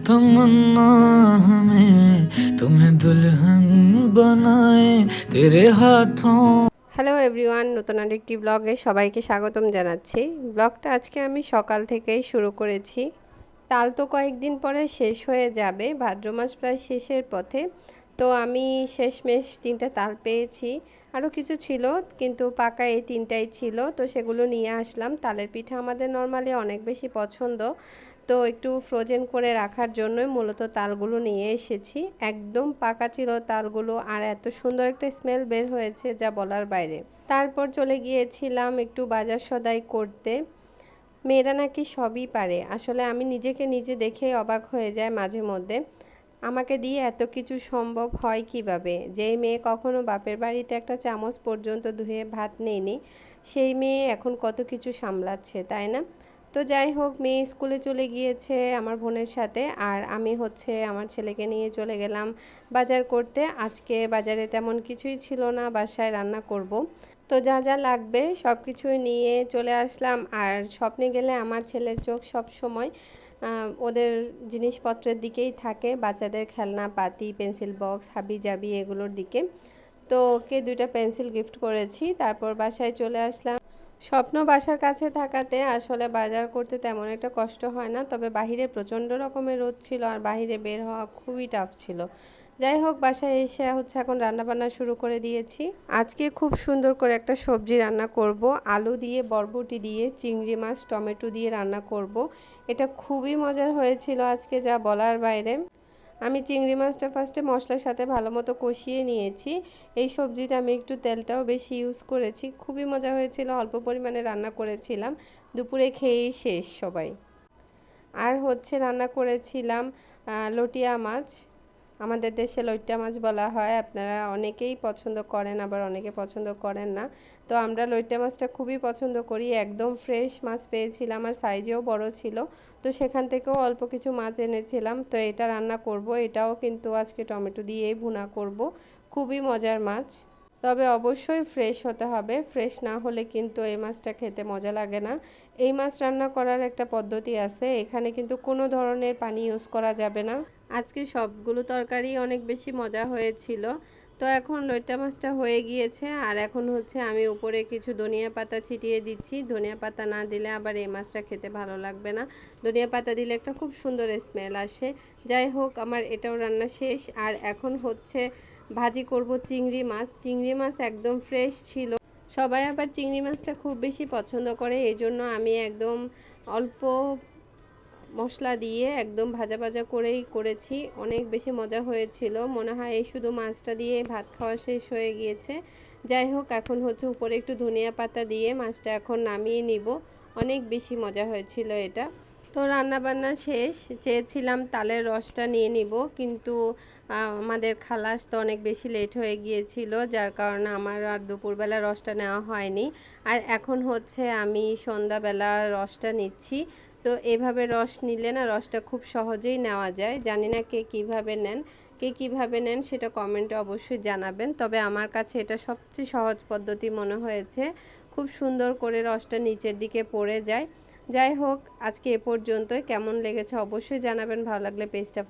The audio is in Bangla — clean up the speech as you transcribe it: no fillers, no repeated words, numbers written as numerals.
तमन्ना हमें तुम्हें दुल्हन बनाए तेरे हाथों। হ্যালো এভরিওয়ান, নতুন আরেকটি ব্লগে সবাইকে স্বাগতম জানাচ্ছি। ব্লগটা আজকে আমি সকাল থেকেই শুরু করেছি। তাল তো কয়েকদিন পরে শেষ হয়ে যাবে, ভাদ্র মাস প্রায় শেষের পথে। তো আমি শেষমেশ 3টা তাল পেয়েছি, আরও কিছু ছিল কিন্তু পাকা এই 3টাই ছিল, তো সেগুলো নিয়ে আসলাম। তালের পিঠা আমাদের নর্মালি অনেক বেশি পছন্দ, তো একটু ফ্রোজেন করে রাখার জন্যই মূলত তালগুলো নিয়ে এসেছি। একদম পাকা ছিল তালগুলো, আর এত সুন্দর একটা স্মেল বের হয়েছে যা বলার বাইরে। তারপর চলে গিয়েছিলাম একটু বাজার সদাই করতে। মেয়েরা নাকি সবই পারে, আসলে আমি নিজেকে নিজে দেখে অবাক হয়ে যায় মাঝে মধ্যে। আমাকে দিয়ে এত কিছু সম্ভব হয় কিভাবে? যেই মেয়ে কখনো বাপের বাড়িতে একটা চামচ পর্যন্ত ধুয়ে ভাত নেয়নি, সেই মেয়ে এখন কত কিছু সামলাচ্ছে, তাই না? তো যাই হোক, মেয়ে স্কুলে চলে গিয়েছে আমার বোনের সাথে, আর আমি আমার ছেলেকে নিয়ে চলে গেলাম বাজার করতে। আজকে বাজারে তেমন কিছুই ছিল না, বাসায় রান্না করব। তো যা যা লাগবে সব কিছুই নিয়ে চলে আসলাম। আর স্বপ্নে গেলে আমার ছেলের চোখ সব সময় ওদের জিনিসপত্রের দিকেই থাকে, বাচ্চাদের খেলনা পাতি, পেন্সিল বক্স, হাবি জাবি এগুলোর দিকে। তো ওকে 2টা পেন্সিল গিফট করেছি, তারপর বাসায় চলে আসলাম। স্বপ্ন বাসার কাছে থাকাতে আসলে বাজার করতে তেমন একটা কষ্ট হয় না, তবে বাহিরে প্রচণ্ড রকমের রোদ ছিল আর বাহিরে বের হওয়া খুবই টাফ ছিল। যাই হোক, বাসায় এসে এখন রান্নাবান্না শুরু করে দিয়েছি। আজকে খুব সুন্দর করে একটা সবজি রান্না করব, আলু দিয়ে, বরবটি দিয়ে, চিংড়ি মাছ, টমেটো দিয়ে রান্না করব। এটা খুবই মজার হয়েছিল আজকে, যা বলার বাইরে। আমি চিংড়ি মাছটা ফার্স্টে মশলার সাথে ভালো মতো কষিয়ে নিয়েছি। এই সবজিতে আমি একটু তেলটাও বেশি ইউজ করেছি, খুবই মজা হয়েছিল। অল্প পরিমাণে রান্না করেছিলাম, দুপুরে খেয়েই শেষ সবাই। আর রান্না করেছিলাম লটিয়া মাছ। আমাদের দেশে লইট্টা মাছ বলা হয়, আপনারা অনেকেই পছন্দ করেন, আবার অনেকে পছন্দ করেন না। তো আমরা লইট্টা মাছটা খুবই পছন্দ করি। একদম ফ্রেশ মাছ পেয়েছিলাম, আর সাইজেও বড় ছিল, তো সেখান থেকেও অল্প কিছু মাছ এনেছিলাম। তো এটা রান্না করব, এটাও কিন্তু আজকে টমেটো দিয়েই ভুনা করব। খুবই মজার মাছ, তবে অবশ্যই ফ্রেশ হতে হবে, ফ্রেশ না হলে কিন্তু এই মাছটা খেতে মজা লাগে না। এই মাছ রান্না করার একটা পদ্ধতি আছে, এখানে কিন্তু কোনো ধরনের পানি ইউজ করা যাবে না। আজকে সবগুলো তরকারি অনেক বেশি মজা হয়েছিল। তো এখন লইট্টা মাছটা হয়ে গিয়েছে, আর এখন আমি উপরে কিছু ধনিয়া পাতা ছিটিয়ে দিচ্ছি। ধনিয়া পাতা না দিলে আবার এই মাছটা খেতে ভালো লাগবে না, ধনিয়া পাতা দিলে একটা খুব সুন্দর স্মেল আসে। যাই হোক, আমার এটাও রান্না শেষ। আর এখন ভাজি করব চিংড়ি মাছ। চিংড়ি মাছ একদম ফ্রেশ ছিল। সবাই আবার চিংড়ি মাছটা খুব বেশি পছন্দ করে, এই জন্য আমি একদম অল্প মশলা দিয়ে একদম ভাজা ভাজা করেই করেছি। অনেক বেশি মজা হয়েছিল, মনে হয় এই শুধু মাছটা দিয়ে ভাত খাওয়া শেষ হয়ে গিয়েছে। যাই হোক, এখন উপরে একটু ধনিয়া পাতা দিয়ে মাছটা এখন নামিয়ে নিব। অনেক বেশি মজা হয়েছিল এটা। তো রান্নাবান্না শেষ, চেয়েছিলাম তালের রসটা নিয়ে নিব, কিন্তু আমাদের খালাস তো অনেক বেশি লেট হয়ে গিয়েছিল, যার কারণে আমার আর দুপুরবেলা রসটা নেওয়া হয়নি। আর এখন আমি সন্ধ্যাবেলা রসটা নিচ্ছি। তো এভাবে রস নিলে না, রসটা খুব সহজেই নেওয়া যায়। জানি না কে কীভাবে নেন সেটা কমেন্টে অবশ্যই জানাবেন, তবে আমার কাছে এটা সবচেয়ে সহজ পদ্ধতি মনে হয়েছে। খুব সুন্দর করে রসটা নিচের দিকে পড়ে যায়। যাই হোক, আজকে এ পর্যন্তই। কেমন লেগেছে অবশ্যই জানাবেন, ভালো লাগলে পেজটা